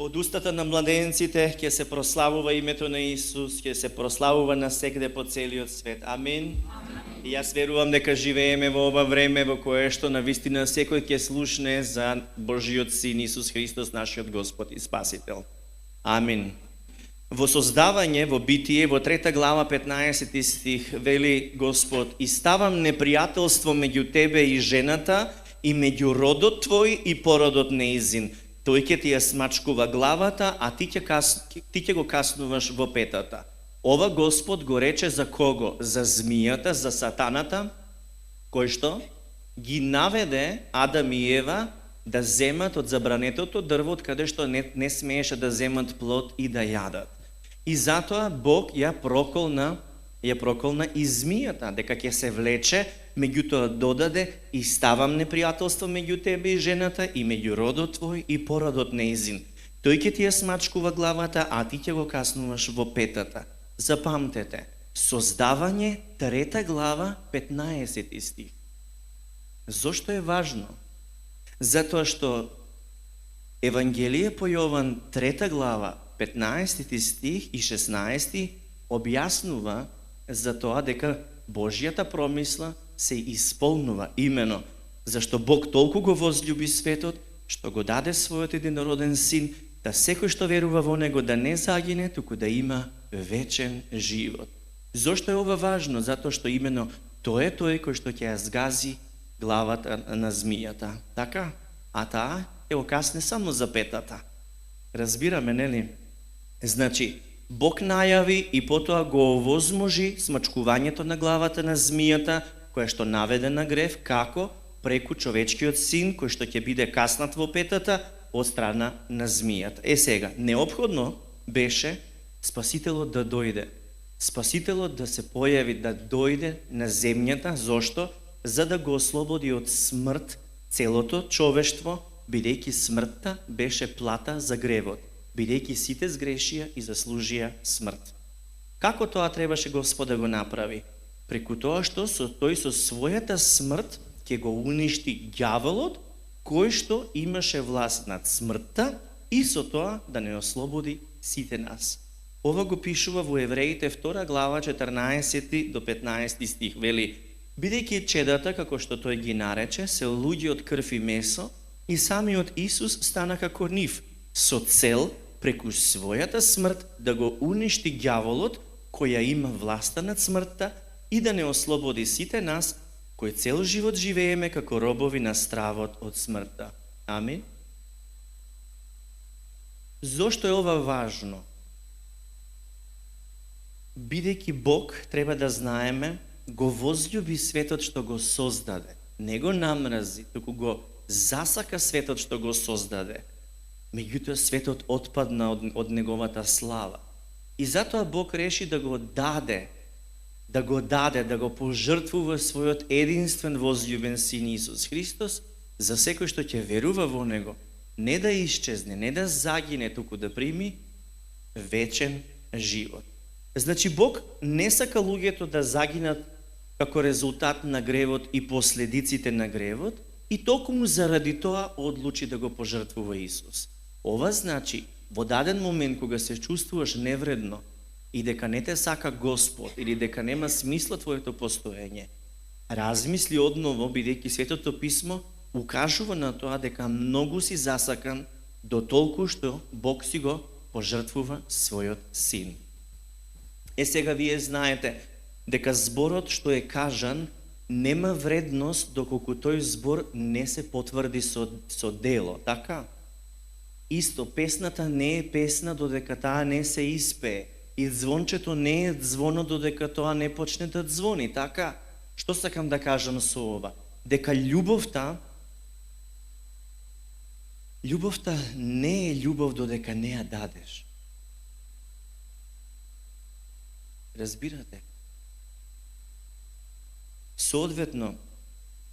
Од устата на младенците ќе се прославува името на Исус, ќе се прославува насекде по целиот свет. Амин. И јас верувам дека живееме во ова време во кое што навистина секој ќе слушне за Божиот Син Исус Христос, нашиот Господ и Спасител. Амин. Во создавање, во Битие, во 3 глава 15 стих, вели Господ: "И ставам непријателство меѓу тебе и жената, и меѓу родот твој и породот неизин. Тој ќе ти ја смачкува главата, а ти ќе го каснуваш во петата." Ова Господ го рече за кого? За змијата, за сатаната, кој што ги наведе Адам и Ева да земат од забранетото дрво, од каде што не смееше да земат плод и да јадат. И затоа Бог ја проколна и змијата, дека ќе се влече, меѓутоа додаде: "И ставам непријателство меѓу тебе и жената, и меѓу родот твој и породот неизин. Тој ќе ти ја смачкува главата, а ти ќе го каснуваш во петата." Запамтете, создавање 3 глава 15 стих. Зошто е важно? Затоа што Евангелие по Јован 3 глава 15 стих и 16 објаснува за тоа дека Божјата промисла се исполнува, имено зашто Бог толку го возлюби светот, што го даде својот единороден Син, да секој што верува во Него да не загине, туку да има вечен живот. Зошто е ова важно? Затоа што имено тој е тој кој што ќе ја згази главата на змијата. Така? А таа ќе го касне само за петата. Разбираме, нели? Значи, Бог најави и потоа го овозможи смачкувањето на главата на змијата, која што наведе на грев, како? Преку човечкиот син, кој што ќе биде каснат во петата од страна на змијата. Сега, неопходно беше Спасителот да дојде. Спасителот да се појави, да дојде на земјата. Зошто? За да го ослободи од смрт целото човештво, бидејќи смртта беше плата за гревот, бидејќи сите сгрешија и заслужија смрт. Како тоа требаше Господ да го направи? Преку тоа што тој со својата смрт ќе го уништи ѓаволот, кој што имаше власт над смртта, и со тоа да не ослободи сите нас. Ова го пишува во Евреите 2 глава 14 до 15 стих. Вели: "Бидејќи чедата, како што тој ги нарече, се луѓе од крв и месо, и самиот Исус стана како нив, со цел преку својата смрт да го уништи ѓаволот, која има власта над смртта, и да не ослободи сите нас, кои цел живот живееме како робови на стравот од смртта." Амин. Зошто е ова важно? Бидејќи Бог, треба да знаеме, го возлюби светот што го создаде. Не го намрази, туку го засака светот што го создаде. Меѓутоа светот отпадна од неговата слава. И затоа Бог реши да го даде, да го пожртвува својот единствен возлюбен Син Исус Христос, за секој што ќе верува во Него, не да исчезне, не да загине, туку да прими вечен живот. Значи Бог не сака луѓето да загинат како резултат на гревот и последиците на гревот, и токму заради тоа одлучи да го пожртвува Исус. Ова значи, во даден момент кога се чувствуваш невредно и дека не те сака Господ или дека нема смисла твоето постоење, размисли одново, бидејќи Светото Писмо укажува на тоа дека многу си засакан до толку што Бог си го пожртвува својот Син. Сега вие знаете дека зборот што е кажан нема вредност доколку тој збор не се потврди со дело, така? Исто, песната не е песна додека таа не се испее, и звончето не е звоно додека тоа не почне да звони, така? Што сакам да кажам со ова? Дека љубовта не е љубов додека не ја дадеш. Разбирате? Соодветно,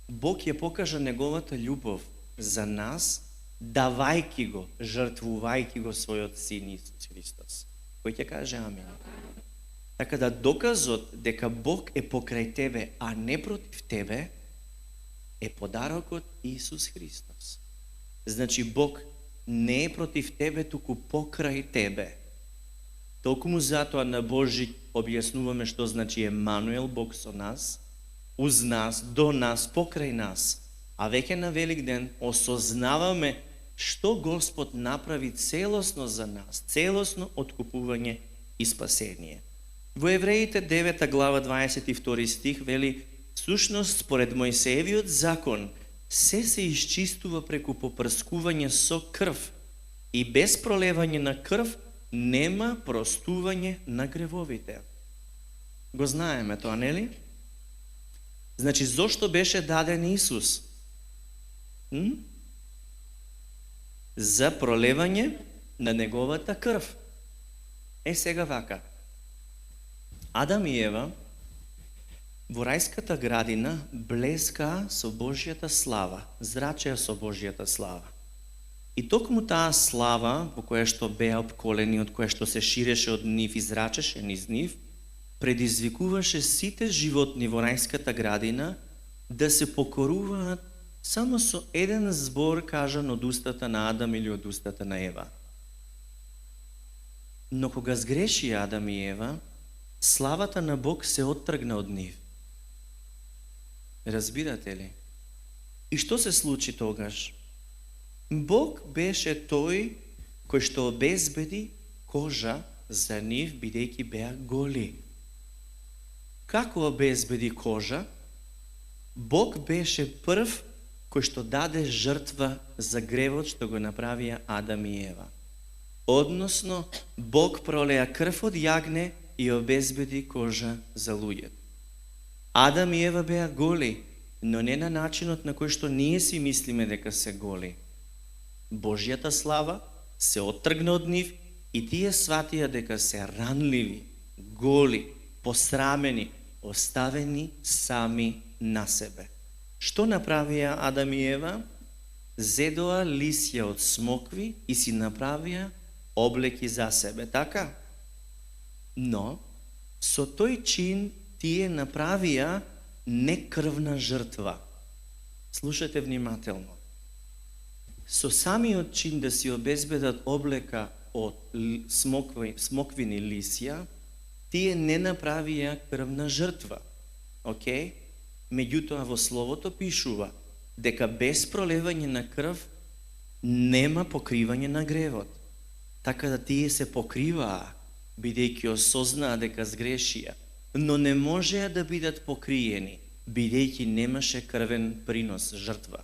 Бог ја покажа неговата љубов за нас, давајки го, жртвувајки го својот Син Исус Христос. Кој ќе каже амин? Така да доказот дека Бог е покрај тебе, а не против тебе, е подарокот Исус Христос. Значи Бог не е против тебе, туку покрај тебе. Токму затоа на Божи објаснуваме што значи Емануел, Бог со нас, уз нас, до нас, покрај нас. А веќе на Великден осознаваме што Господ направи целосно за нас, целосно откупување и спасение. Во Евреите 9 глава 22 стих вели: сушност според Мојсеевиот закон се изчистува преку попрскување со крв и без пролевање на крв нема простување на гревовите. Го знаеме тоа, нели? Значи, зошто беше даден Исус? За пролевање на неговата крв. Сега вака. Адам и Ева во рајската градина блескаа со Божјата слава, зрачеа со Божјата слава. И токму таа слава, во која што беа обколени, од која што се ширеше од нив и зрачеше низ нив, предизвикуваше сите животни во рајската градина да се покоруваат само со еден збор кажан од устата на Адам или од устата на Ева. Но кога сгреши Адам и Ева, славата на Бог се оттргна од нив. Разбирате ли? И што се случи тогаш? Бог беше тој кој што обезбеди кожа за нив, бидејќи беа голи. Како обезбеди кожа? Бог беше прв кој што даде жртва за гревот што го направија Адам и Ева. Односно, Бог пролеа крв од јагне и обезбеди кожа за луѓето. Адам и Ева беа голи, но не на начинот на кој што ние си мислиме дека се голи. Божјата слава се оттргна од нив и тие сватија дека се ранливи, голи, посрамени, оставени сами на себе. Што направија Адам и Ева? Зедоа лисја од смокви и си направија облеки за себе, така? Но, со тој чин тие направија некрвна жртва. Слушате внимателно. Со самиот чин да си обезбедат облека од смоквини лисја, тие не направија крвна жртва. Океј? Меѓутоа во Словото пишува дека без пролевање на крв нема покривање на гревот. Така да тие се покриваа, бидејќи осознаа дека сгрешија, но не можеа да бидат покриени, бидејќи немаше крвен принос, жртва.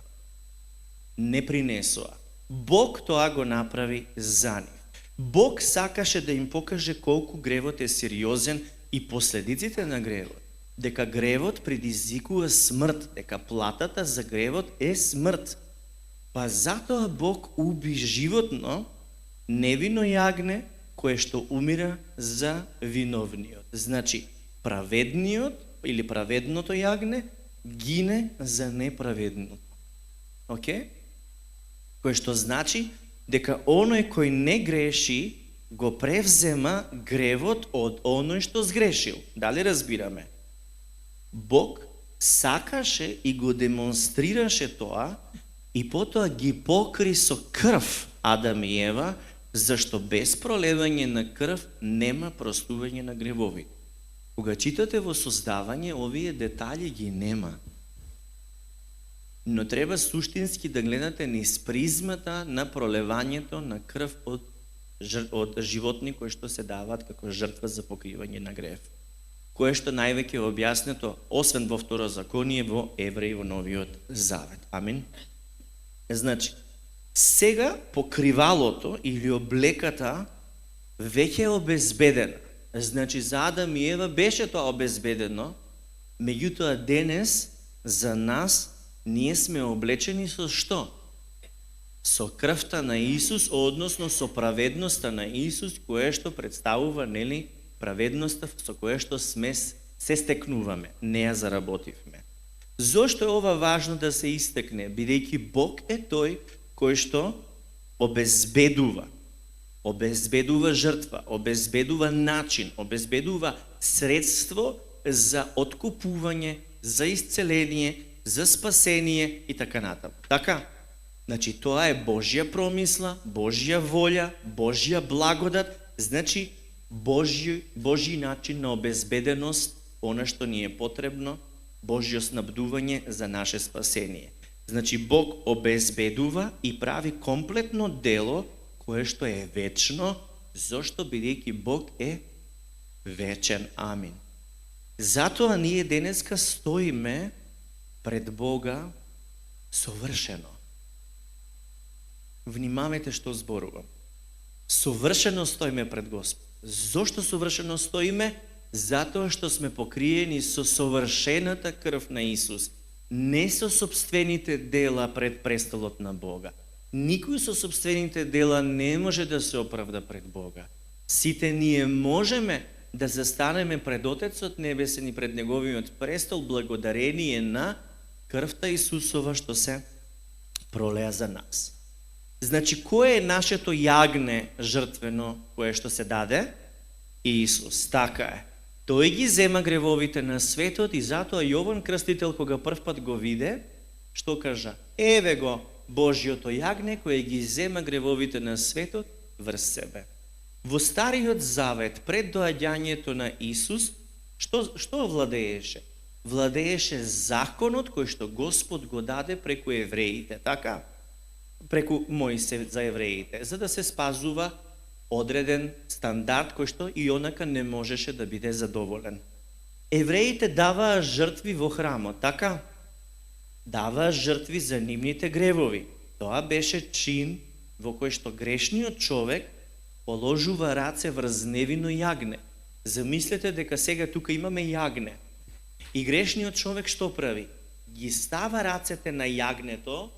Не принесоа. Бог тоа го направи за нив. Бог сакаше да им покаже колку гревот е сериозен и последиците на гревот. Дека гревот предизвикува смрт, дека платата за гревот е смрт. Па затоа Бог уби животно, невино јагне, кое што умира за виновниот. Значи, праведниот или праведното јагне гине за неправедното. Океј? Кое што значи дека оној кој не греши го превзема гревот од оној што сгрешил. Дали разбираме? Бог сакаше и го демонстрираше тоа и потоа ги покри со крв Адам и Ева, зашто без пролевање на крв нема простување на гревови. Кога читате во создавање, овие детали ги нема. Но треба суштински да гледате низ призмата на пролевањето на крв од животни кои што се даваат како жртва за покривање на грев. Кое што највеќе е објаснето, освен во Второзаконие, во Евреи, во Новиот Завет. Амин. Значи, сега покривалото или облеката веќе е обезбедена. Значи, за Адам и Ева беше тоа обезбедено, меѓутоа денес за нас ние сме облечени со што? Со крвта на Исус, односно со праведноста на Исус, кое што представува, нели, праведноста со кое што сме се стекнуваме, не ја заработивме. Зошто е ова важно да се истекне? Бидејќи Бог е тој кој што обезбедува. Обезбедува жртва, обезбедува начин, обезбедува средство за откупување, за исцеление, за спасение и така натаму. Така? Значи, тоа е Божја промисла, Божја волја, Божја благодат, значи, Божји начин на обезбеденост, она што ни е потребно, Божјо снабдување за наше спасение. Значи, Бог обезбедува и прави комплетно дело кое што е вечно, зошто бидејќи Бог е вечен. Амин. Затоа ние денеска стоиме пред Бога совршено. Внимавајте што зборувам. Совршено стоиме пред Господ. Зошто совршено стоиме? Затоа што сме покриени со совршената крв на Исус, не со собствените дела пред престолот на Бога. Никој со собствените дела не може да се оправда пред Бога. Сите ние можеме да застанеме пред Отецот Небесен и пред Неговиот престол благодарение на крвта Исусова што се пролеа за нас. Значи, кое е нашето јагне жртвено кое што се даде? Исус, така е. Тој ги зема гревовите на светот и затоа Јован Крстител кога првпат го виде, што кажа? Еве го Божјото јагне кое ги зема гревовите на светот врз себе. Во Стариот Завет, пред доаѓањето на Исус, што владееше? Владееше законот кој што Господ го даде преку евреите, така? Преку Мојсе за евреите, за да се спазува одреден стандард кој што и онака не можеше да биде задоволен. Евреите даваа жртви во храмот, така? Даваа жртви за нивните гревови. Тоа беше чин во кој што грешниот човек положува раце врз невино јагне. Замислете дека сега тука имаме јагне. И грешниот човек што прави? Ги става рацете на јагнето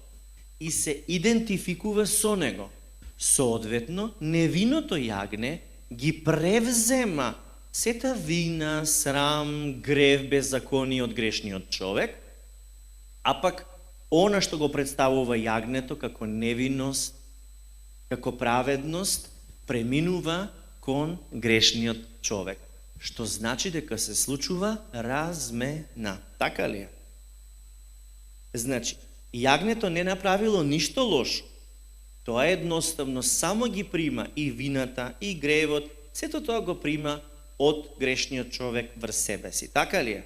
и се идентификува со него. Соодветно, невиното јагне ги превзема сета вина, срам, грев, беззаконие од грешниот човек, а пак она што го представува јагнето како невиност, како праведност, преминува кон грешниот човек. Што значи дека се случува размена. Така ли е? Значи, јагнето не направило ништо лошо. Тоа едноставно само ги прима и вината, и гревот, сето тоа го прима од грешниот човек врз себе си. Така ли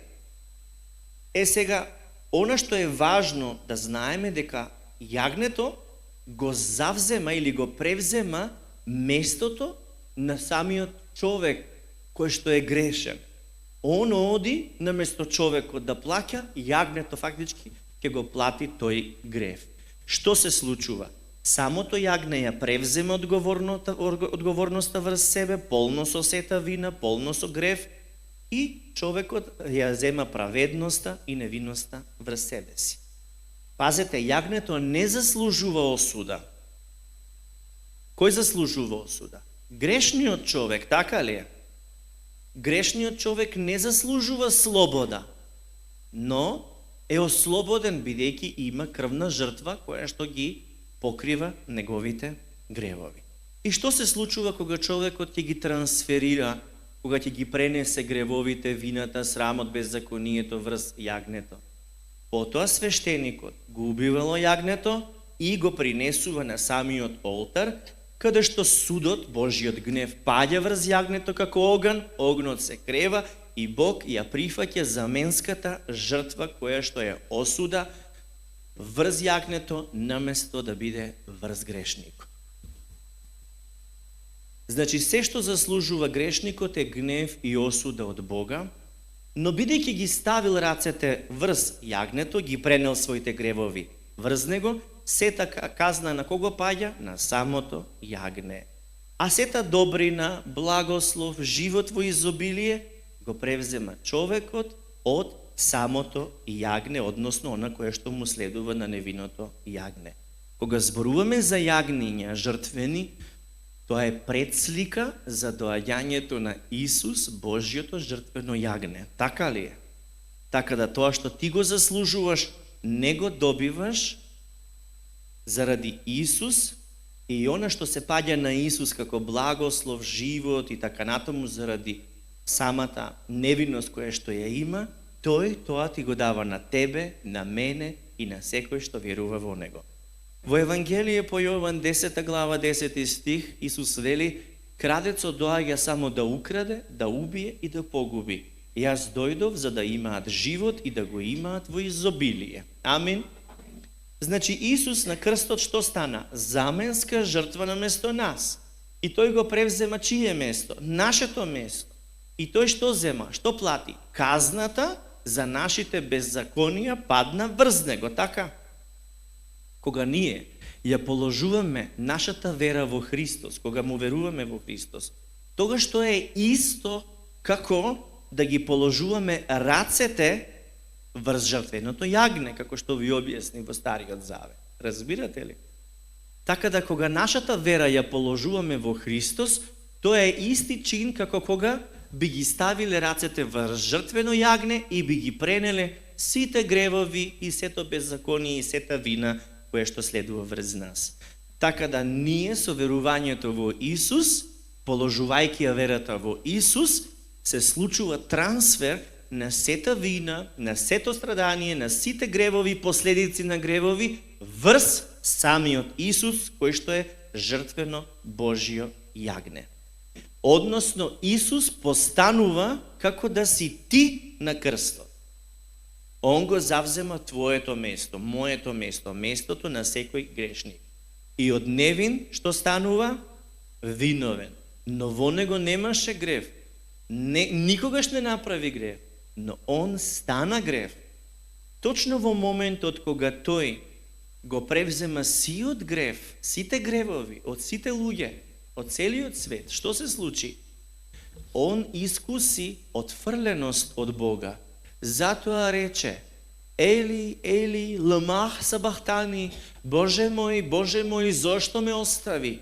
е? Сега, она што е важно да знаеме дека јагнето го завзема или го превзема местото на самиот човек кој што е грешен. Он оди наместо човекот да плаќа, јагнето фактички ќе го плати тој грев. Што се случува? Самото јагне ја превзема одговорноста врз себе, полно со сета вина, полно со грев, и човекот ја зема праведноста и невиноста врз себе си. Пазете, јагнето не заслужува осуда. Кој заслужува осуда? Грешниот човек, така ли е? Грешниот човек не заслужува слобода, но е ослободен бидејќи има крвна жртва која што ги покрива неговите гревови. И што се случува кога човекот ќе ги трансферира, кога ќе ги пренесе гревовите, вината, срамот, беззаконието врз јагнето? Потоа свештеникот го убивало јагнето и го принесува на самиот олтар, каде што судот, Божиот гнев, паѓа врз јагнето како оган, огнот се крева и Бог ја прифаќа заменската жртва која што е осуда врз јагнето наместо да биде врз грешникот. Значи, се што заслужува грешникот е гнев и осуда од Бога, но бидејќи ги ставил рацете врз јагнето, ги пренел своите гревови врз него, сета казна на кого паѓа? На самото јагне. А сета добрина, благослов, живот во изобилие го превзема човекот од самото јагне, односно она кое што му следува на невиното јагне. Кога зборуваме за јагниња жртвени, тоа е предслика за доаѓањето на Исус, Божјото жртвено јагне. Така ли е? Така да тоа што ти го заслужуваш, не го добиваш заради Исус, и она што се паѓа на Исус како благослов, живот и така натаму заради самата невинност која што ја има, тој тоа ти го дава на тебе, на мене и на секој што верува во него. Во Евангелие по Јован 10 глава 10 стих Исус вели: крадецот доаѓа само да украде, да убие и да погуби. Јас дојдов за да имаат живот и да го имаат во изобилие. Амин. Значи Исус на крстот што стана? Заменска жртва на место нас. И тој го превзема чие место? Нашето место. И тој што зема? Што плати? Казната за нашите беззаконија падна врз него, така? Кога ние ја положуваме нашата вера во Христос, кога му веруваме во Христос, тогаш тоа е исто како да ги положуваме рацете врз жртвеното јагне, како што ви објасни во Стариот Завет. Разбирате ли? Така да кога нашата вера ја положуваме во Христос, тоа е исти чин како кога би ги ставиле рацете врз жртвено јагне и би ги пренеле сите гревови и сето беззаконие и сета вина кое што следува врз нас. Така да ние со верувањето во Исус, положувајќи ја верата во Исус, се случува трансфер на сета вина, на сето страдание, на сите гревови, последици на гревови, врз самиот Исус, кој што е жртвено Божјо јагне. Односно, Исус постанува како да си ти на крстот. Он го завзема твоето место, моето место, местото на секој грешник. И од невин што станува? Виновен. Но во него немаше грев. Никогаш не направи грев, но он стана грев. Точно во моментот кога тој го превзема сиот грев, сите гревови од сите луѓе, од целиот свет, што се случи? Он искуси отфрленост од Бога. Затоа рече: Ели, Ели, лама сабахтани, Боже мој, зошто ме остави?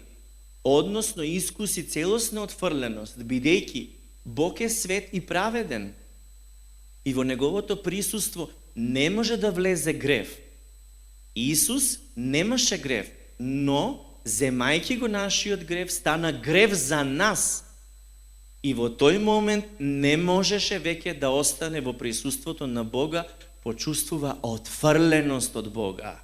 Односно искуси целосна отфрленост, бидејќи Бог е свет и праведен. И во неговото присуство не може да влезе грев. Исус немаше грев, но земајќи го нашиот грев, стана грев за нас. И во тој момент не можеше веќе да остане во присуството на Бога, почувствува отфрленост од Бога.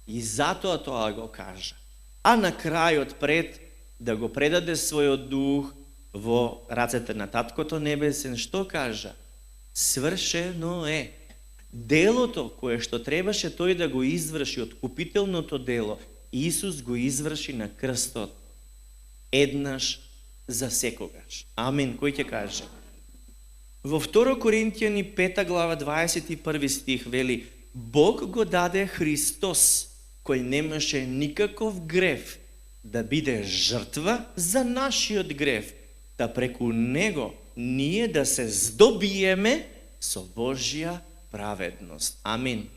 И затоа тоа го кажа. А на крајот, пред да го предаде својот дух во рацете на Таткото Небесен, што кажа? Свршено е. Делото кое што требаше тој да го изврши, откупителното дело, Исус го изврши на крстот еднаш за секогаш. Амин. Кој ќе каже? Во 2 Коринтијани 5 глава 21 стих вели: Бог го даде Христос, кој немаше никаков грев, да биде жртва за нашиот грев, да преку него ние да се здобиеме со Божја праведност. Амин.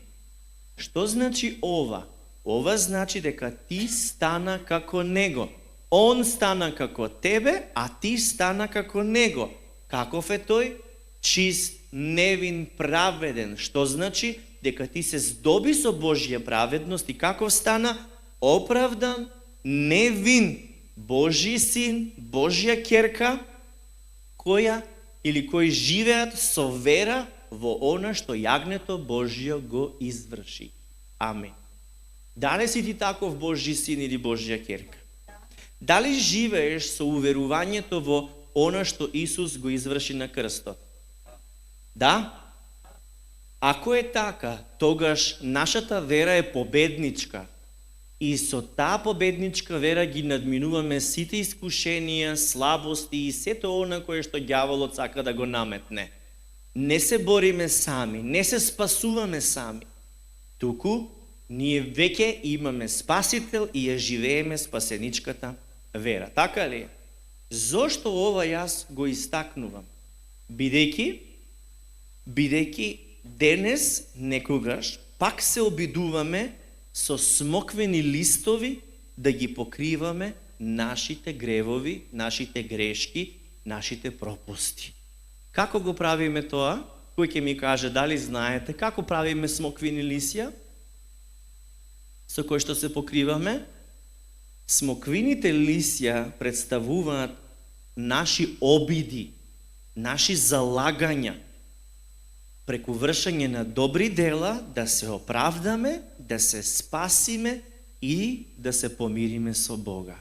Што значи ова? Ова значи дека ти стана како него. Он стана како тебе, а ти стана како него. Каков е тој? Чист, невин, праведен. Што значи? Дека ти се здоби со Божја праведност и каков стана? Оправдан, невин, Божји син, Божја ќерка, која или кои живеат со вера во она што јагнето Божјо го изврши. Амин. Дали си ти таков Божји син или Божја ќерка? Дали живееш со уверувањето во она што Исус го изврши на крстот? Да? Ако е така, тогаш нашата вера е победничка. И со таа победничка вера ги надминуваме сите искушенија, слабости и сето она кое што ѓаволот сака да го наметне. Не се бориме сами, не се спасуваме сами. Туку, ние веќе имаме Спасител и ја живееме спасеничката вера. Така ли? Зошто ова јас го истакнувам? Бидејќи денес некогаш пак се обидуваме со смоквени листови да ги покриваме нашите гревови, нашите грешки, нашите пропусти. Како го правиме тоа? Кој ќе ми каже, дали знаете како правиме смоквени лисја? Со кој што се покриваме? Смоквините лисја представуваат наши обиди, наши залагања, преку вршење на добри дела, да се оправдаме, да се спасиме и да се помириме со Бога.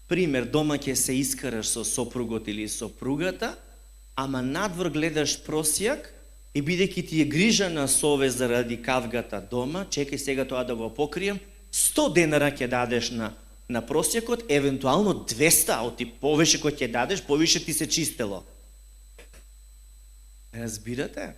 Пример, дома ќе се искараш со сопругот или сопругата, ама надвор гледаш просјак и бидејќи ти е грижа на совест заради кавгата дома, чекај сега тоа да го покрием, 100 денара ќе дадеш на просјакот, евентуално 200, оти повеќе кој ќе дадеш, повише ти се чистело. Разбирате?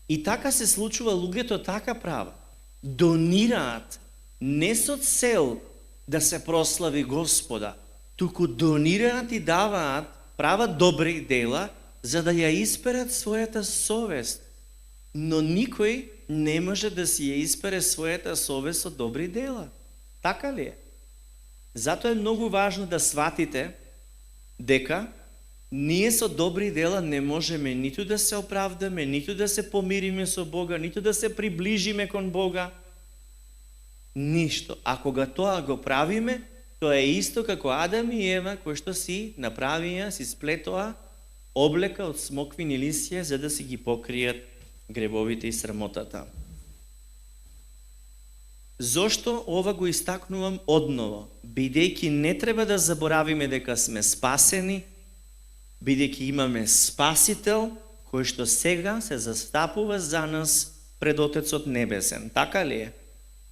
И така се случува, луѓето така прават. Донираат не со цел да се прослави Господа, туку донираат и даваат, прават добри дела, за да ја исперат својата совест. Но никој не може да си ја испере својата совест со добри дела. Така ли е? Затоа е многу важно да сватите дека ние со добри дела не можеме ниту да се оправдаме, ниту да се помириме со Бога, ниту да се приближиме кон Бога. Ништо. А кога тоа го правиме, тоа е исто како Адам и Ева, кои што си направија, си сплетоа облека од смоквини лисја за да си ги покријат гребовите и срамотата. Зошто ова го истакнувам одново? Бидејќи не треба да заборавиме дека сме спасени, бидејќи имаме Спасител, кој што сега се застапува за нас пред Отецот Небесен. Така ли е?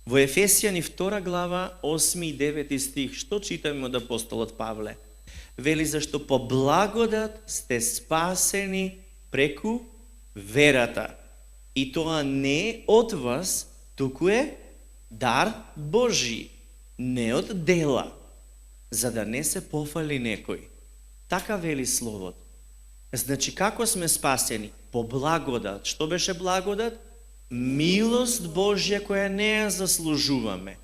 Во Ефесијани 2 глава, 8 и 9 стих, што читаме од апостолот Павле? Вели, зашто по благодат сте спасени преку верата. И тоа не е од вас, туку е дар Божи, не од дела, за да не се пофали некој. Така вели Словото. Значи, како сме спасени? По благодат. Што беше благодат? Милост Божја која не ја заслужуваме.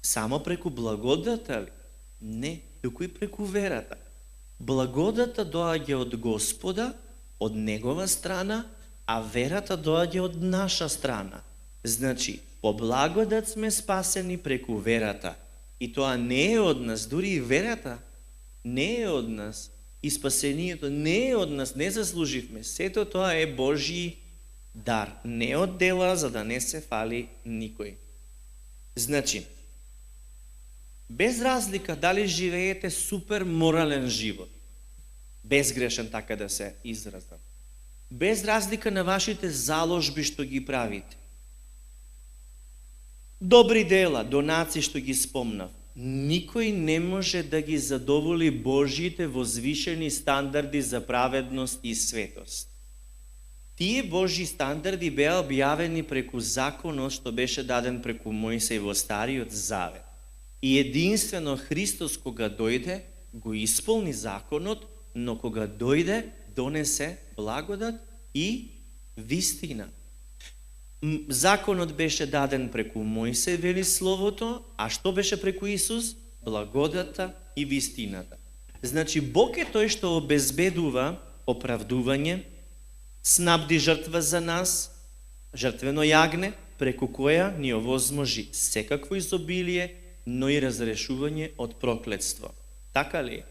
Само преку благодата ли? Не, туку и преку верата. Благодата доаѓа од Господа, од Негова страна, а верата доаѓа од наша страна. Значи, по благодат сме спасени преку верата. И тоа не е од нас, дури и верата не е од нас. И спасението не е од нас, не заслуживме. Сето тоа е Божји дар, не од дела, за да не се фали никој. Значи, без разлика дали живеете супер морален живот, безгрешен, така да се изразам, без разлика на вашите заложби што ги правите, добри дела, донаци што ги спомнав, никој не може да ги задоволи Божјите возвишени стандарди за праведност и светост. Тие Божји стандарди беа објавени преку законот што беше даден преку Мојсеј во Стариот Завет. И единствено Христос кога дојде, го исполни законот, но кога дојде, донесе благодат и вистина. Законот беше даден преку Мојсеј, вели Словото, а што беше преку Исус? Благодата и вистината. Значи, Бог е тој што обезбедува оправдување, снабди жртва за нас, жртвено јагне, преку која ни овозможи секакво изобилие, но и разрешување од проклетство. Така ли?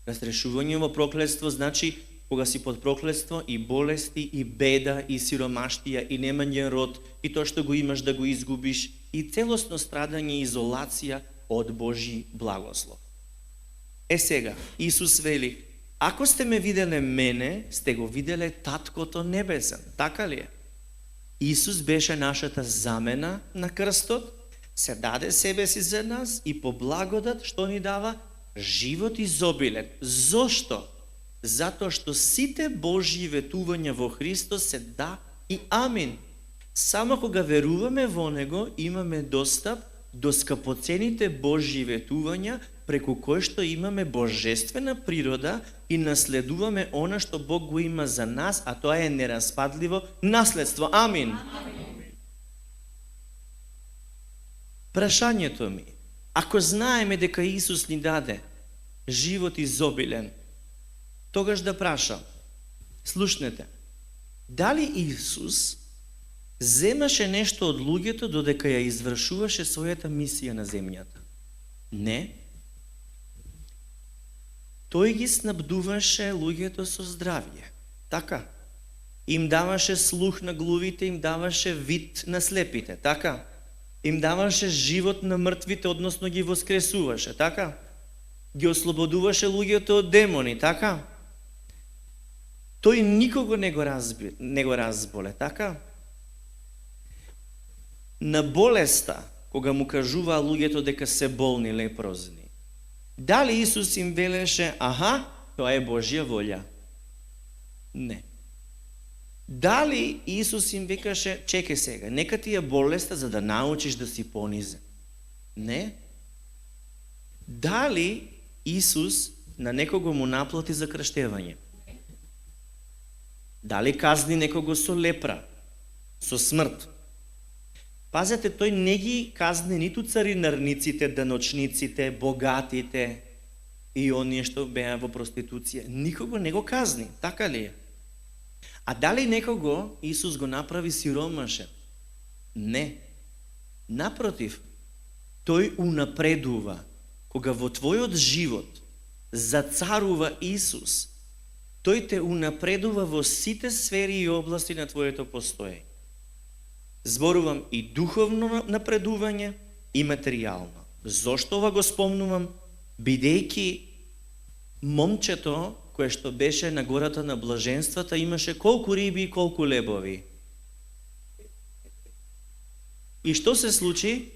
Разрешување во проклетство значи кога си под проклетство и болести, и беда, и сиромаштија, и немање род, и тоа што го имаш да го изгубиш, и целосно страдање и изолација од Божји благослов. Е сега, Исус вели, ако сте ме виделе мене, сте го виделе Таткото Небесен. Така ли е? Исус беше нашата замена на крстот, се даде себе си за нас и по благодат што ни дава живот изобилен. Зошто? Затоа што сите Божји ветувања во Христос се да и амин. Само кога веруваме во Него, имаме достап до скапоцените Божји ветувања, преку кои што имаме божествена природа и наследуваме она што Бог го има за нас, а тоа е нераспадливо наследство. Амин. Прашањето ми, ако знаеме дека Исус ни даде живот изобилен, тогаш да прашам, слушнете, дали Исус земаше нешто од луѓето додека ја извршуваше својата мисија на земјата? Не. Тој ги снабдуваше луѓето со здравје. Така. Им даваше слух на глувите, им даваше вид на слепите. Така. им даваше живот на мртвите, односно ги воскресуваше, така? Ги ослободуваше луѓето од демони, така? Тој никого не го разболе, така? На болеста, кога му кажуваа луѓето дека се болни, лепрозни, дали Исус им велеше, аха, тоа е Божја волја? Не. Дали Исус им викаше, чекај сега, нека ти е болеста за да научиш да си понизен? Не. Дали Исус на некого му наплати за крштевање? Дали казни некого со лепра, со смрт? Пазете, тој не ги казни ниту царинарниците, даночниците, богатите и оние што беа во проституција. Никого не го казни, така ли е? А дали некого Исус го направи сиромашен? Не. Напротив, тој унапредува. Кога во твојот живот зацарува Исус, тој те унапредува во сите сфери и области на твоето постоење. Зборувам и духовно напредување и материјално. Зошто ова го спомнувам? Бидејќи момчето кое што беше на гората на блаженствата имаше колку риби и колку лебови. И што се случи?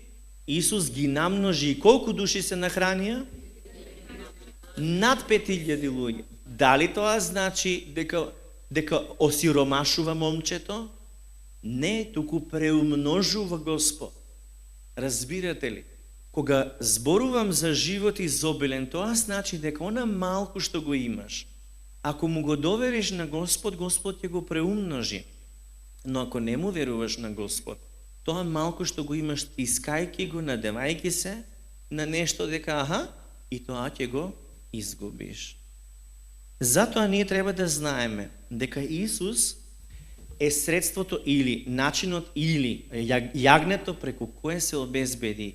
Исус ги намножи и колку души се нахранија? Над 5000 луѓе. Дали тоа значи дека осиромашува момчето? Не, туку преумножува Господ. Разбирате ли? Кога зборувам за живот изобилен, тоа значи дека она малку што го имаш, ако му го довериш на Господ, Господ ќе го преумножи. Но ако не му веруваш на Господ, тоа малку што го имаш, искајќи го, надевајќи се на нешто дека аха, и тоа ќе го изгубиш. Затоа ние треба да знаеме дека Исус е средството или начинот или јагнето преку кое се обезбеди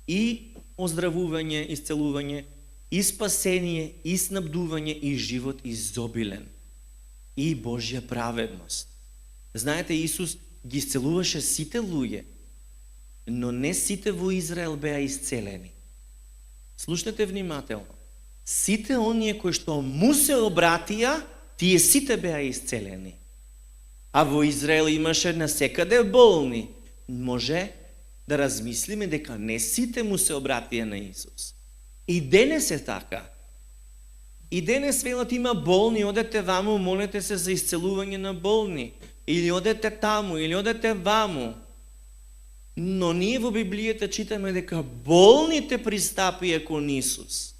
и оздравување, исцелување, и спасение, и снабдување, и живот изобилен, и Божја праведност. Знаете, Исус ги исцелуваше сите луѓе, но не сите во Израел беа исцелени. Слушнете внимателно. Сите оние кои што му се обратија, тие сите беа исцелени. А во Израел имаше насекаде болни. Може да размислиме дека не сите му се обратија на Исус. И денес е така. И денес велат има болни, одете ваму, молете се за исцелување на болни. Или одете таму, или одете ваму. Но ние во Библијата читаме дека болните пристапија кон Исус.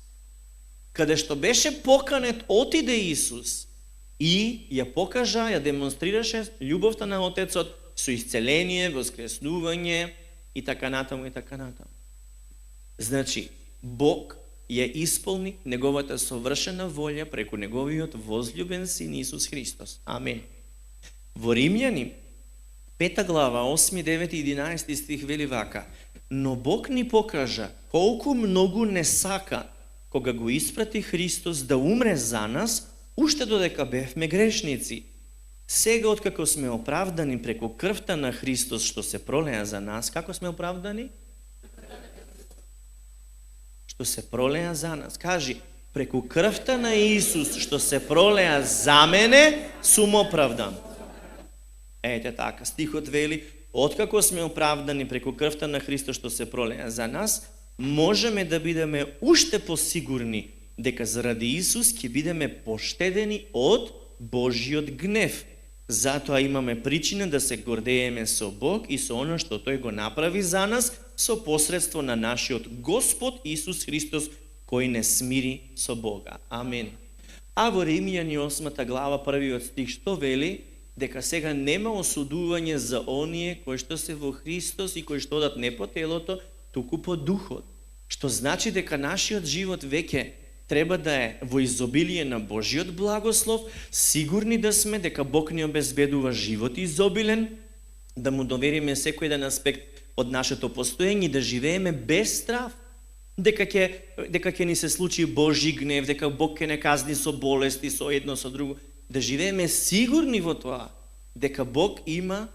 Каде што беше поканет, отиде Исус и ја покажа, ја демонстрираше љубовта на Отецот со исцеление, воскреснување и така натаму и така натаму. Значи, Бог ја исполни неговата совршена волја преку неговиот возљубен син Исус Христос. Амин. Во Римјани, 5 глава, 8, 9 и 11 стих вели вака: но Бог ни покажа колку многу не сака кога го испрати Христос да умре за нас, уште додека бевме грешници. Сега, откако сме оправдани преку крвта на Христос што се пролеа за нас, како сме оправдани? Што се пролеа за нас. Кажи, преку крвта на Исус што се пролеа за мене, сум оправдан. Ете така, стихот вели, откако сме оправдани преку крвта на Христос што се пролеа за нас, можеме да бидеме уште посигурни дека заради Исус ќе бидеме поштедени од Божјиот гнев. Затоа имаме причина да се гордееме со Бог и со оно што Тој го направи за нас со посредство на нашиот Господ Исус Христос, кој не смири со Бога. Амин. А во Римјани 8 глава 1 стих што вели? Дека сега нема осудување за оние кои што се во Христос и кои што одат не по телото, туку по духот. Што значи дека нашиот живот веќе треба да е во изобилие на Божиот благослов, сигурни да сме дека Бог ни обезбедува живот изобилен, да му довериме секој еден аспект од нашето постоење и да живееме без страв, дека ќе ни се случи Божји гнев, дека Бог ќе не казни со болести, со едно, со друго, да живееме сигурни во тоа, дека Бог има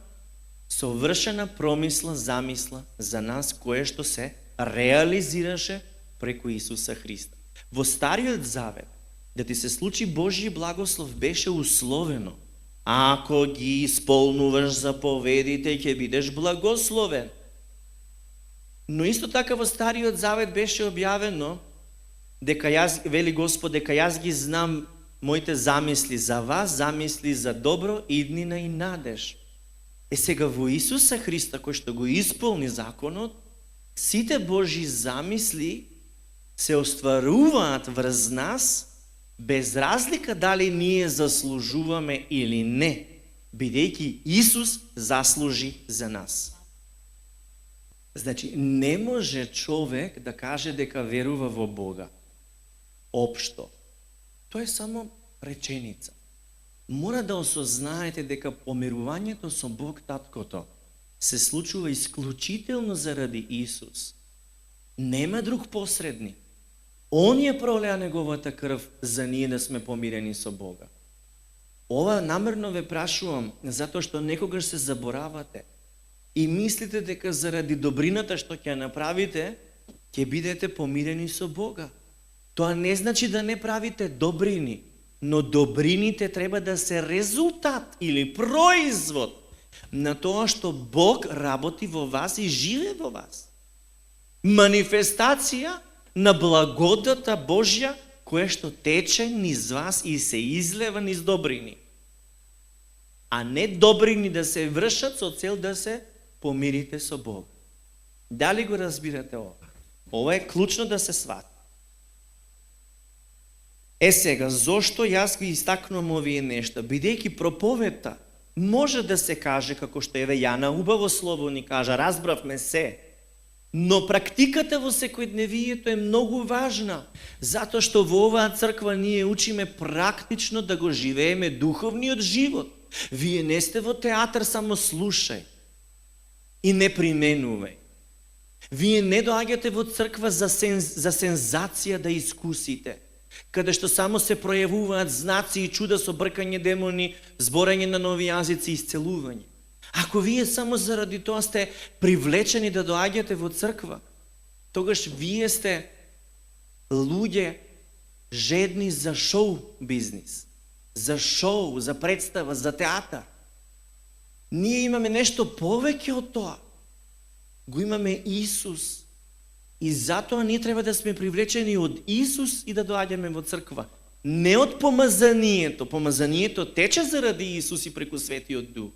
совршена промисла, замисла за нас, кое што се реализираше преку Исуса Христа. Во Стариот Завет, да ти се случи Божји благослов, беше условено. Ако ги исполнуваш заповедите, ќе бидеш благословен. Но исто така во Стариот Завет беше објавено дека јас, вели Господ, дека јас ги знам моите замисли за вас, замисли за добро, иднина и надеж. Сега во Исуса Христа, кој што го исполни законот, сите Божји замисли се остваруваат врз нас, без разлика дали ние заслужуваме или не, бидејќи Исус заслужи за нас. Значи, не може човек да каже дека верува во Бога. Општо. Тоа е само реченица. Мора да осознаете дека помирувањето со Бог Таткото се случува исклучително заради Исус. Нема друг посредник. Он ја пролеа неговата крв за ние да сме помирени со Бога. Ова намерно ве прашувам, затоа што некогаш се заборавате и мислите дека заради добрината што ќе направите, ќе бидете помирени со Бога. Тоа не значи да не правите добрини, но добрините треба да се резултат или производ на тоа што Бог работи во вас и живее во вас. Манифестација на благодата Божја која што тече низ вас и се излева низ добрини. А не добрини да се вршат со цел да се помирите со Бог. Дали го разбирате ова? Ова е клучно да се свати. Сега, зошто јас ги истакнувам овие нешта? Бидејќи проповедта може да се каже, како што еве Јана убаво слово ни кажа, разбравме се, но практиката во секојдневието е многу важна, затоа што во оваа црква ние учиме практично да го живееме духовниот живот. Вие не сте во театар само слушај и не применувај. Вие не доаѓате во црква за сензација да искусите, каде што само се пројавуваат знаци и чуда со бркање демони, зборење на нови јазици и исцелување. Ако вие само заради тоа сте привлечени да доаѓате во црква, тогаш вие сте луѓе жедни за шоу бизнис, за шоу, за представа, за театар. Ние имаме нешто повеќе од тоа. Го имаме Исус. И затоа ние треба да сме привлечени од Исус и да доаѓаме во црква. Не од помазанието. Помазанието тече заради Исус и преку Светиот Дух.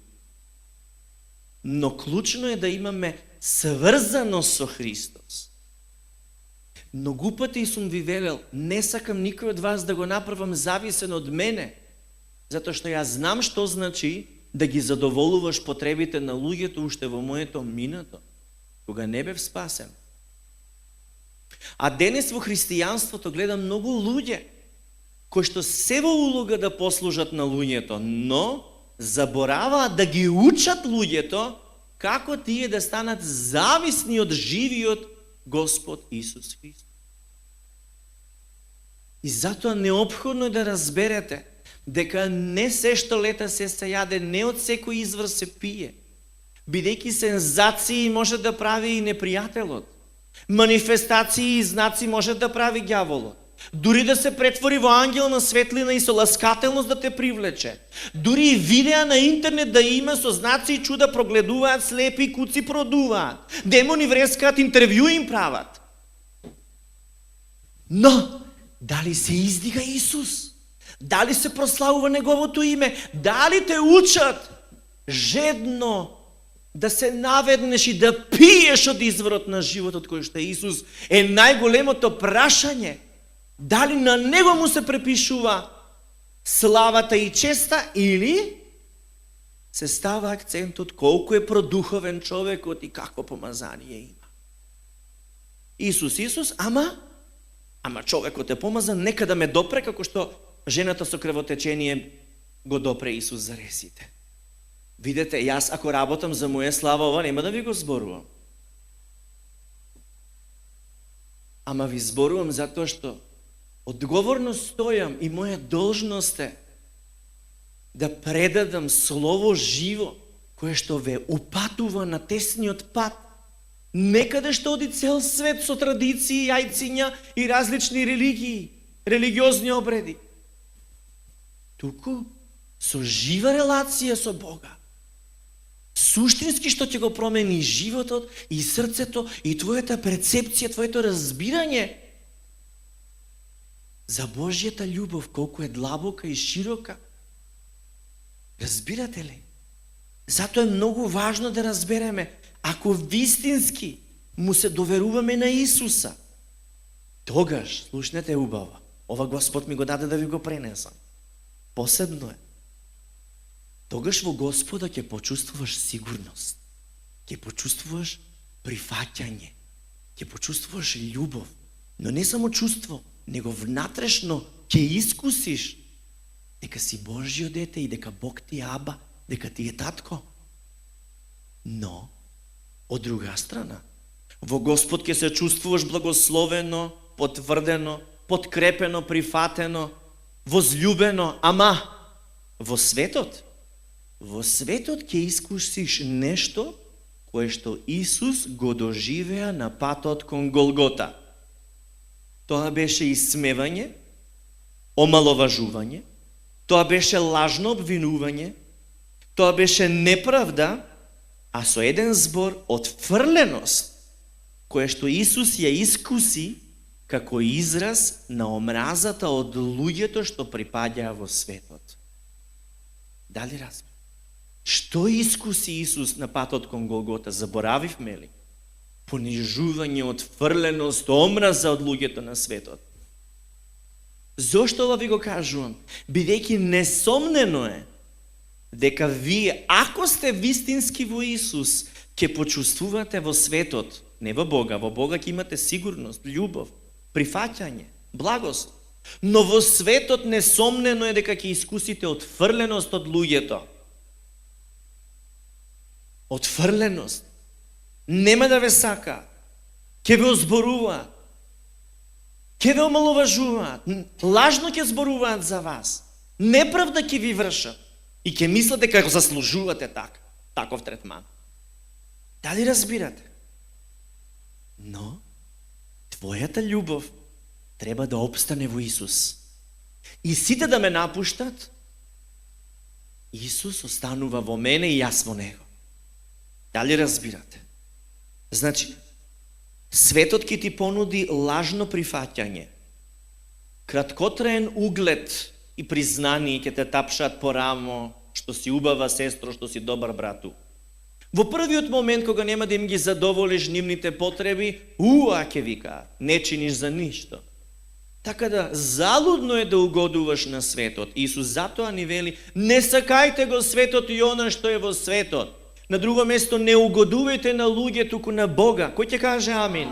Но клучно е да имаме сврзано со Христос. Многу пати сум ви велел, не сакам никој од вас да го направам зависен од мене, затоа што јас знам што значи да ги задоволуваш потребите на луѓето уште во моето минато, кога не бев спасен. А денес во христијанството гледам многу луѓе кои што се во улога да послужат на луѓето, но забораваат да ги учат луѓето како тие да станат зависни од живиот Господ Исус Христос. И затоа неопходно е да разберете дека не се што лета се јаде, не од секој извор се пие. Бидејќи сензации може да прави и непријателот. Манифестации и знаци може да прави ѓаволот. Дури да се претвори во ангел на светлина и со ласкателност да те привлече. Дури и видеа на интернет да има со знаци и чуда, прогледуваат слепи и куци продуваат. Демони врескаат, интервју им прават. Но, дали се издига Исус? Дали се прославува Неговото име? Дали те учат жедно да се наведнеш и да пиеш од изворот на животот кој што е Исус, е најголемото прашање. Дали на Него му се препишува славата и честа или се става акцентот колку е продуховен човекот и какво помазание има. Исус, ама човекот е помазан, нека да ме допре како што жената со крвотечение го допре Исус за ресите. Видете, јас ако работам за моја слава, ова нема да ви го зборувам. Ама ви зборувам затоа што одговорно стојам и моја должност е да предадам слово живо, кое што ве упатува на тесниот пат, некаде што оди цел свет со традиции, јајциња и различни религии, религиозни обреди. Туку со жива релација со Бога. Суштински што ќе го промени животот и срцето и твојата перцепција, твоето разбирање за Божјата љубов, колку е длабока и широка. Разбирате ли? Затоа е многу важно да разбереме, ако вистински му се доверуваме на Исуса, тогаш, слушнете убаво, ова Господ ми го даде да ви го пренесам. Посебно е. Тогаш во Господа ќе почувствуваш сигурност, ќе почувствуваш прифаќање, ќе почувствуваш љубов, но не само чувство, него внатрешно ќе искусиш дека си Божјо дете и дека Бог ти е Аба, дека ти е татко. Но, од друга страна, во Господ ќе се чувствуваш благословено, потврдено, подкрепено, прифатено, возлюбено, ама во светот ќе искусиш нешто кое што Исус го доживеа на патот кон Голгота. Тоа беше исмевање, омаловажување, тоа беше лажно обвинување, тоа беше неправда, а со еден збор отфрленост, кое што Исус ја искуси како израз на омразата од луѓето што припаѓаа во светот. Дали разбира? Што искуси Исус на патот кон Голгота? Заборавивме ли? Понижување, отфрленост, омраза од луѓето на светот. Зошто ова ви го кажувам? Бидејќи несомнено е дека вие, ако сте вистински во Исус, ќе почувствувате во светот, не во Бога ќе имате сигурност, љубов, прифаќање, благост. Но во светот несомнено е дека ќе искусите отфрленост од луѓето. Отфрленост. Нема да ве сака. Ќе ве озборуваат. Ќе ве омаловажуваат. Лажно ќе зборуваат за вас. Неправда ќе ви вршат. И ќе мислат дека го заслужувате таков третман. Дали разбирате? Но, твојата љубов треба да обстане во Исус. И сите да ме напуштат, Исус останува во мене и јас во Него. Дали разбирате? Значи, светот ќе ти понуди лажно прифаќање, краткотраен углед и признание, ќе те тапшат по рамо, што си убава сестро, што си добар брату. Во првиот момент кога нема да им ги задоволиш нивните потреби, ќе вика, не чиниш за ништо. Така да, залудно е да угодуваш на светот. Исус затоа ни вели, не сакајте го светот и она што е во светот. На друго место, не угодувајте на луѓе, туку на Бога. Кој ќе каже амин?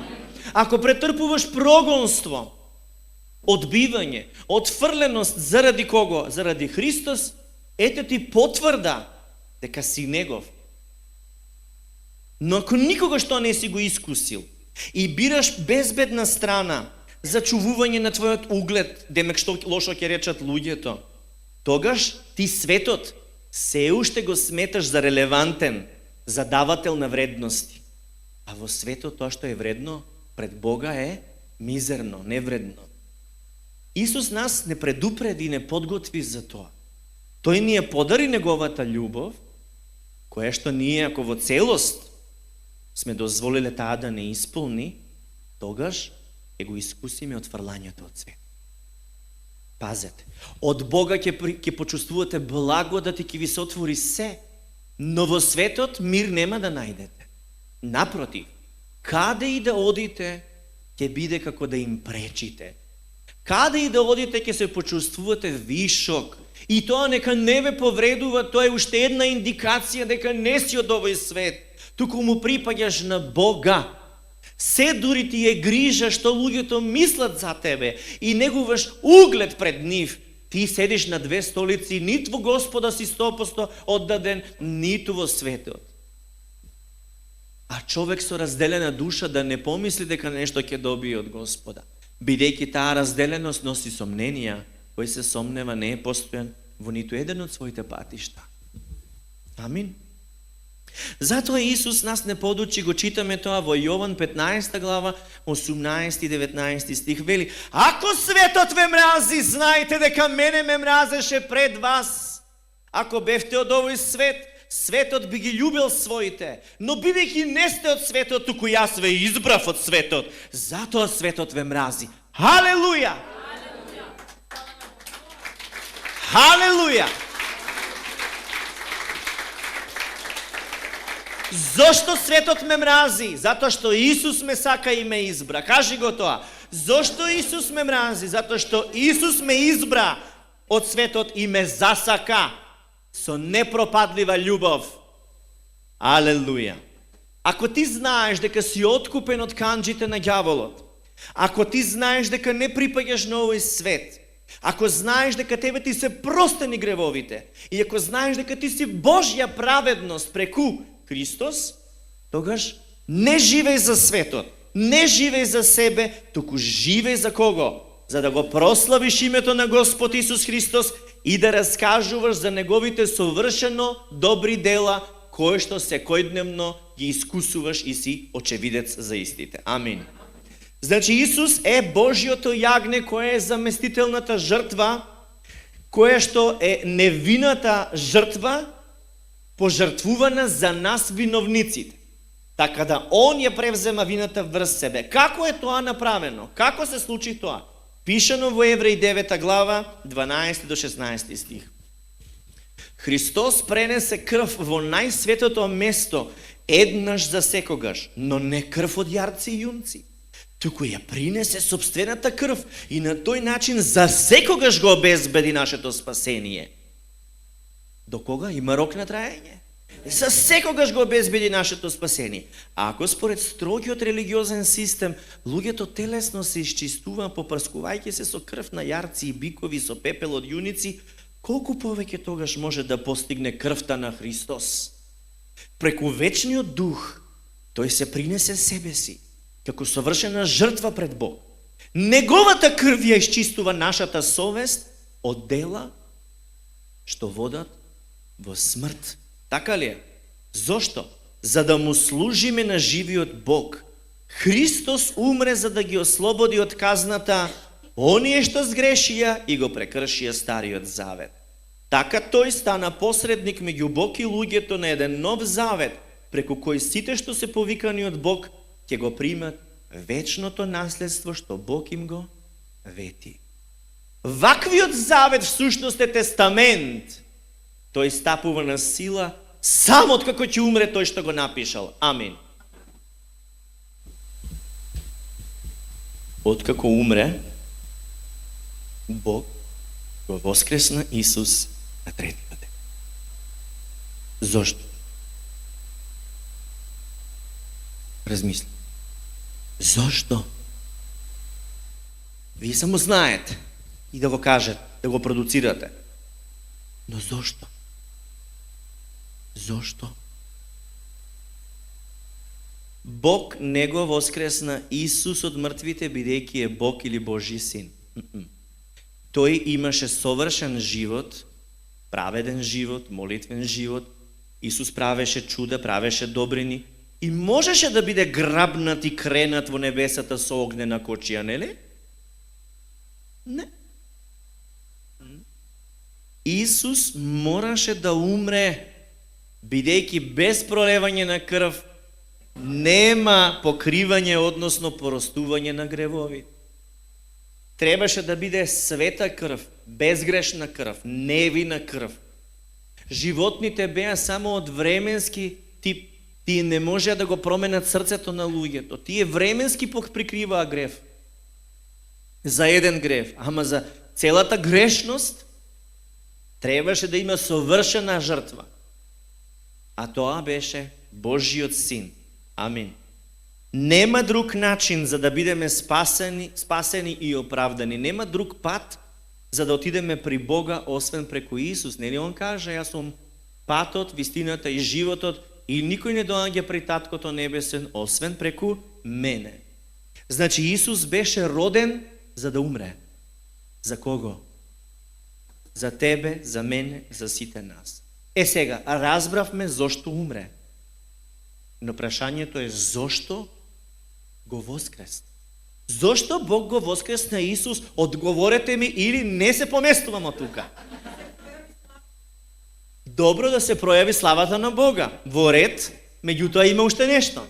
Ако претрпуваш прогонство, одбивање, отфрленост заради кого? Заради Христос, ете ти потврда дека си Негов. Но ако никогаш тоа не си го искусил и бираш безбедна страна за чувување на твојот углед, демек што лошо ќе речат луѓето, тогаш ти светот се уште го сметаш за релевантен, за давател на вредности. А во светот тоа што е вредно пред Бога е мизерно, невредно. Исус нас не предупреди, не подготви за тоа. Тој ни ја подари неговата љубов, која што ние, ако во целост сме дозволиле таа да не исполни, тогаш ќе го искусиме отфрлањето од свет. Пазете, од Бога ќе почувствувате благодат и ќе ви се отвори се, но во светот мир нема да најдете. Напротив, каде и да одите, ќе биде како да им пречите. Каде и да одите, ќе се почувствувате вишок. И тоа нека не ве повредува, тоа е уште една индикација дека не си од овој свет, туку му припаѓаш на Бога. Се дури ти е грижа што луѓето мислат за тебе и негуваш углед пред нив. Ти седиш на две столици, ниту во Господа си 100% оддаден, ниту во светот. А човек со разделена душа да не помисли дека нешто ќе добие од Господа. Бидејќи таа разделеност носи сомненија, кој се сомнева не е постојан во ниту еден од своите патишта. Амин. Затоа Исус нас не подучи, го читаме тоа во Јован 15 глава, 18 и 19 стих, вели: ако светот ве мрази, знаете дека мене ме мразеше пред вас. Ако бевте од овој свет, светот би ги љубил своите, но бидејќи не сте од светот, туку јас ве избрав од светот, затоа светот ве мрази. Халелуја! Халелуја! Зошто светот ме мрази? Затоа што Исус ме сака и ме избра. Кажи го тоа. Зошто Исус ме мрази? Затоа што Исус ме избра од светот и ме засака со непропадлива љубов. Алелуја. Ако ти знаеш дека си откупен од канџите на ѓаволот, ако ти знаеш дека не припаѓаш на овој свет, ако знаеш дека тебе ти се простени гревовите и ако знаеш дека ти си Божја праведност преку Христос, тогаш не живеј за светот, не живеј за себе, туку живеј за кого? За да го прославиш името на Господ Исус Христос и да раскажуваш за неговите совршено добри дела, кои што секојдневно ги искусуваш и си очевидец за истите. Амин. Значи Исус е Божјото јагне кое е заместителната жртва, која што е невината жртва, пожртвувана за нас виновниците. Така да Он ја превзема вината врз себе. Како е тоа направено? Како се случи тоа? Пишано во Евреи 9 глава, 12 до 16 стих. Христос пренесе крв во најсветото место еднаш за секогаш, но не крв од јарци и јунци, туку ја принесе сопствената крв и на тој начин за секогаш го обезбеди нашето спасение. До кога? Има рок на траење. За секогаш го обезбеди нашето спасение. А ако според строгиот религиозен систем, луѓето телесно се исчистува попрскувајќи се со крв на јарци и бикови, со пепел од јуници, колку повеќе тогаш може да постигне крвта на Христос? Преку вечниот дух, тој се принесе себе си, како совршена жртва пред Бог. Неговата крв ја исчистува нашата совест од дела што водат во смрт. Така ли е? Зошто? За да му служиме на живиот Бог. Христос умре за да ги ослободи од казната оние што сгрешија и го прекршија Стариот Завет. Така тој стана посредник меѓу Бог и луѓето на еден нов завет, преку кој сите што се повикани од Бог ќе го примат вечното наследство што Бог им го вети. Ваквиот завет всушност е тестамент. Тој стапува на сила само откако ќе умре тој што го напишал. Амин. Откако умре, Бог го воскресна Исус на третиот ден. Зошто? Размисли. Зошто? Вие само знаете и да го кажете, да го продуцирате. Но зошто? Зошто? Бог не го воскресна Исус од мртвите бидејќи е Бог или Божји син. Тој имаше совршен живот, праведен живот, молитвен живот. Исус правеше чуда, правеше добрини и можеше да биде грабнат и кренат во небесата со огнена кочија, нели? Не. Исус мораше да умре, бидејќи без пролевање на крв нема покривање, односно поростување на гревови. Требаше да биде света крв, безгрешна крв, невина крв. Животните беа само од временски тип. Тие не можеа да го променат срцето на луѓето. Тие временски прикриваа грев. За еден грев, ама за целата грешност требаше да има совршена жртва. А тоа беше Божиот син. Амин. Нема друг начин за да бидеме спасени и оправдани. Нема друг пат за да отидеме при Бога освен преку Исус. Нели он каже, јас сум патот, вистината и животот и никој не доаѓа при Таткото небесен освен преку мене. Значи Исус беше роден за да умре. За кого? За тебе, за мене, за сите нас. Сега, разбравме зошто умре. Но прашањето е зошто го воскресна? Зошто Бог го воскресна Исус? Одговорете ми или не се поместуваме тука. Добро да се пројави славата на Бога. Во ред, меѓутоа има уште нешто.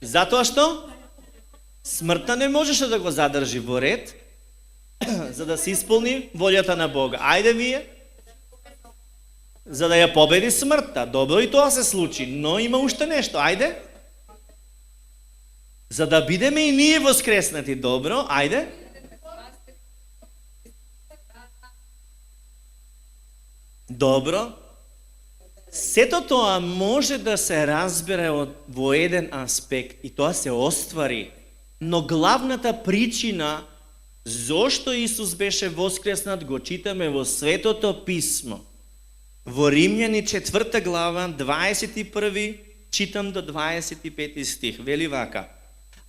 Затоа што? Смртта не можеше да го задржи во ред, за да се исполни волјата на Бога. Ајде вие, за да ја победи смртта. Добро и тоа се случи, но има уште нешто. Ајде. За да бидеме и ние воскреснати. Добро, ајде. Добро. Сето тоа може да се разбере во еден аспект и тоа се оствари. Но главната причина зошто Исус беше воскреснат го читаме во Светото Писмо. Во Римјани 4 глава, 21 читам до 25 стих, вели вака.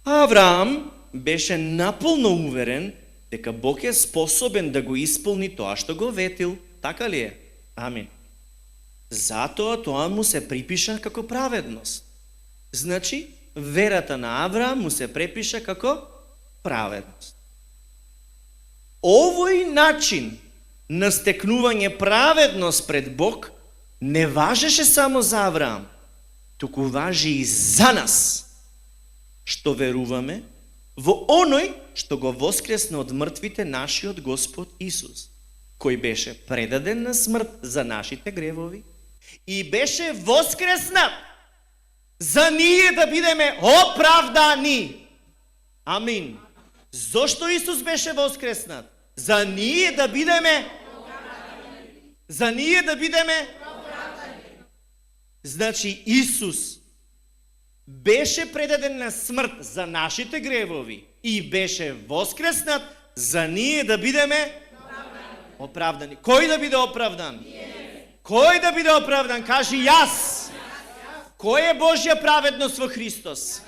Авраам беше наполно уверен дека Бог е способен да го исполни тоа што го ветил. Така ли е? Амин. Затоа тоа му се припиша како праведност. Значи, верата на Авраам му се препиша како праведност. Овој начин на стекнување праведност пред Бог не важеше само за Авраам, туку важи и за нас, што веруваме во оној што го воскресна од мртвите нашиот Господ Исус, кој беше предаден на смрт за нашите гревови и беше воскреснат за ние да бидеме оправдани. Амин. Зошто Исус беше воскреснат? За ние да бидеме оправдани. За ние да бидеме оправдани. Значи Исус беше предаден на смрт за нашите гревови и беше воскреснат за ние да бидеме оправдани. Кој да биде оправдан? Кој да биде оправдан? Кажи јас. Кој е Божја праведност во Христос?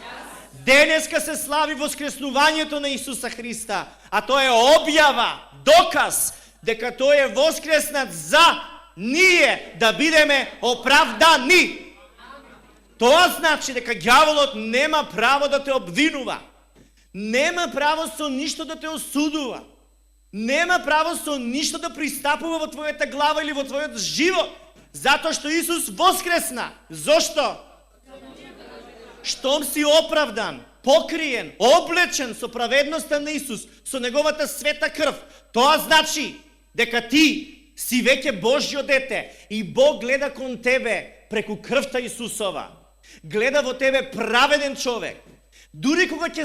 Денеска се слави воскреснувањето на Исуса Христа, а тоа е објава, доказ дека тој е воскреснат за ние да бидеме оправдани. Тоа значи дека ѓаволот нема право да те обвинува. Нема право со ништо да те осудува. Нема право со ништо да пристапува во твојата глава или во твојот живот, затоа што Исус воскресна. Зошто? Штом си оправдан, покриен, облечен со праведноста на Исус, со неговата света крв, тоа значи дека ти си веќе Божјо дете и Бог гледа кон тебе преку крвта Исусова. Гледа во тебе праведен човек. Дури кога ќе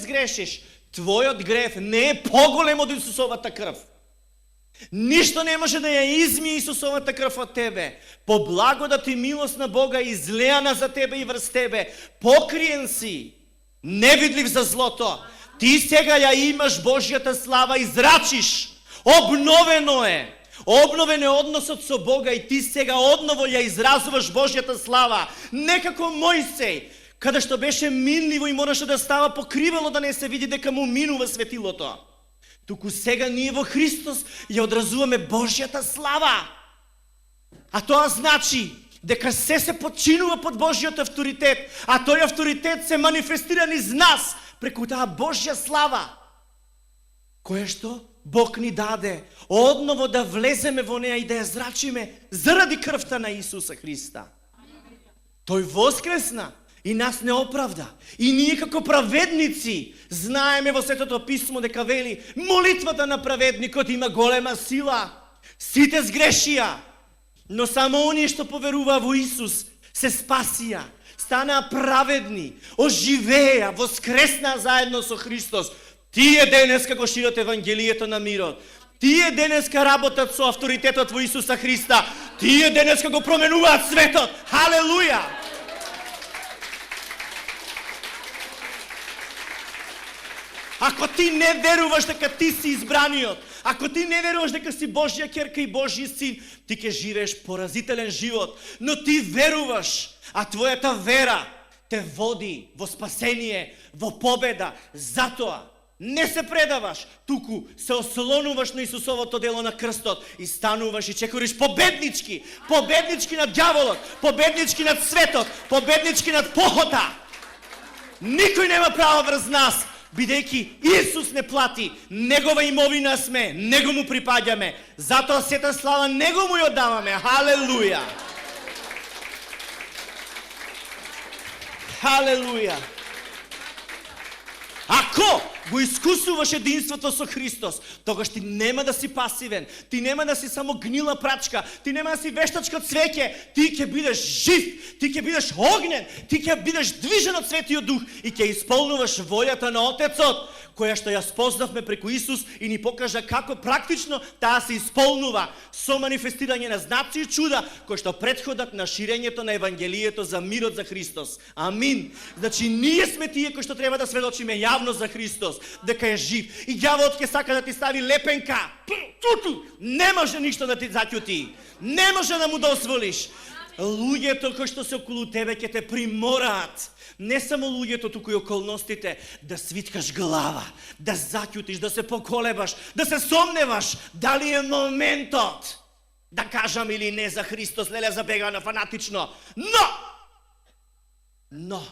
сгрешиш, твојот грев не е поголем од Исусовата крв. Ништо не може да ја измие Исусовата крв од тебе. По благодат и милост на Бога излеана за тебе и врз тебе. Покриен си, невидлив за злото. Ти сега ја имаш Божјата слава, израчиш. Обновено е. Обновен е односот со Бога и ти сега одново ја изразуваш Божјата слава. Не како Мојсей, каде што беше минливо и мораше да става покривало да не се види дека му минува светилото. Туку сега ние во Христос ја одразуваме Божјата слава. А тоа значи дека се подчинува под Божјиот авторитет, а тој авторитет се манифестира низ нас преку таа Божја слава, која што Бог ни даде одново да влеземе во неа и да ја зрачиме заради крвта на Исуса Христа. Тој воскресна и нас не оправда. И ние како праведници знаеме во Светото Писмо дека вели молитвата на праведникот има голема сила. Сите сгрешија, но само оние што поверуваа во Исус се спасија, станаа праведни, оживеа, воскреснаа заедно со Христос. Тие денеска го шират евангелието на мирот. Тие денеска работат со авторитетот во Исуса Христа. Тие денеска го променуваат светот. Халелуја! Ако ти не веруваш дека ти си избраниот, ако ти не веруваш дека си Божја ќерка и Божји син, ти ќе живееш поразителен живот. Но ти веруваш, а твојата вера те води во спасение, во победа. Затоа Не се предаваш, туку се ослонуваш на Исусовото дело на крстот и стануваш и чекориш победнички, победнички над ѓаволот, победнички над светот, победнички над похота. Никој нема право врз нас, бидејќи Исус не плати, Негова имовина сме, Него му припаѓаме, затоа сета слава Него му ја даваме. Халелуја! Халелуја! Ако го искусуваш единството со Христос, тогаш ти нема да си пасивен, ти нема да си само гнила прачка, ти нема да си вештачко цвеќе, ти ќе бидеш жив, ти ќе бидеш огнен, ти ќе бидеш движен од Светиот Дух и ќе исполнуваш волјата на Отецот, која што ја спознавме преку Исус и ни покажа како практично таа се исполнува со манифестирање на знаци и чуда кои што претходат на ширењето на Евангелието за мирот за Христос. Амин. Значи ние сме тие кои што треба да сведочиме јавно за Христос, дека е жив. И ѓаволот ќе сака да ти стави лепенка. Не може ништо да ти заќути. Не може да му дозволиш. Луѓето кои што се околу тебе ќе те примораат. Не само луѓето, туку и околностите, да свиткаш глава, да заќутиш, да се поколебаш, да се сомневаш дали е моментот да кажам или не за Христос, леле забегано фанатично. Но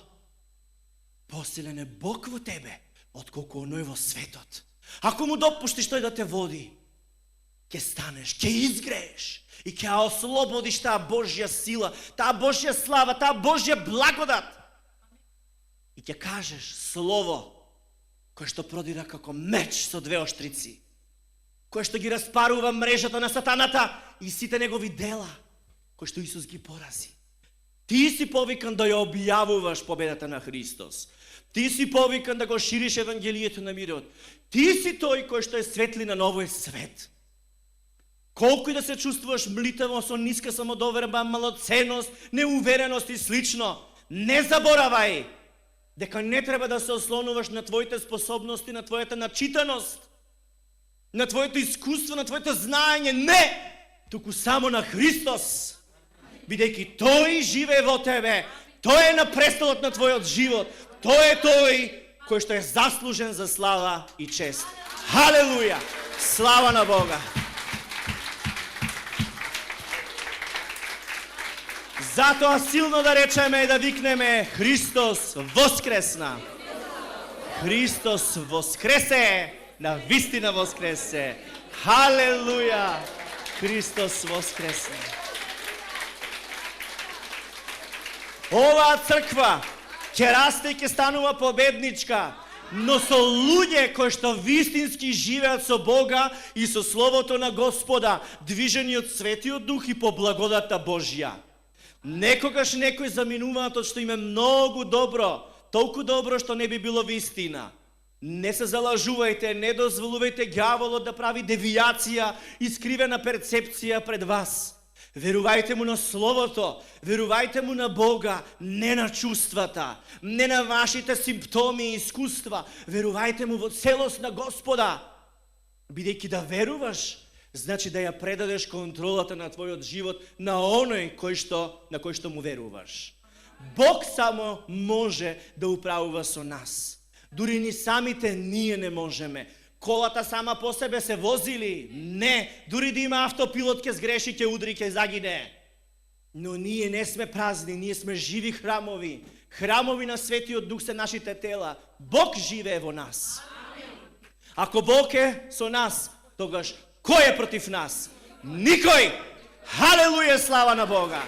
посилен е Бог во тебе, отколку оној во светот. Ако му допуштиш тој да те води, ќе станеш, ќе изгрееш и ќе ослободиш таа Божја сила, таа Божја слава, таа Божја благодат. И ќе кажеш слово кое што продира како меч со двеоштрици, кое што ги распарува мрежата на сатаната и сите негови дела, кои што Исус ги порази. Ти си повикан да ја објавуваш победата на Христос. Ти си повикан да го шириш Евангелието на мирот. Ти си тој кој што е светлина на овој свет. Колку и да се чувствуваш млитаво со ниска самодоверба, малоценност, неувереност и слично, не заборавај дека не треба да се ослонуваш на твоите способности, на твојата начитаност, на твоето искуство, на твоето знаење. Не! Туку само на Христос. Бидејќи Тој живее во тебе, Тој е на престолот на твојот живот, Тој е тој кој што е заслужен за слава и чест. Халелуја! Слава на Бога! Затоа силно да речеме и да викнеме: Христос воскресна! Христос воскресе! На вистина воскресе! Халелуја! Христос воскресна! Оваа црква ќе расте и ќе станува победничка, но со луѓе кои што вистински живеат со Бога и со Словото на Господа, движени од Светиот Дух и по благодата Божја. Некогаш некој заминуваат од што им е многу добро, толку добро што не би било вистина. Не се залажувајте, не дозволувајте ѓаволот да прави девијација и скривена перцепција пред вас. Верувајте му на Словото, верувајте му на Бога, не на чувствата, не на вашите симптоми и искуства. Верувајте му во целост на Господа. Бидејќи да веруваш, значи да ја предадеш контролата на твојот живот на оној на кој што му веруваш. Бог само може да управува со нас. Дури ни самите ние не можеме. Колата сама по себе се возили? Не. Дури да има автопилот ќе сгреши, ќе удри, ќе загине. Но ние не сме празни, ние сме живи храмови. Храмови на Светиот Дух се нашите тела. Бог живее во нас. Ако Бог е со нас, тогаш кој е против нас? Никој! Халелуја, слава на Бога!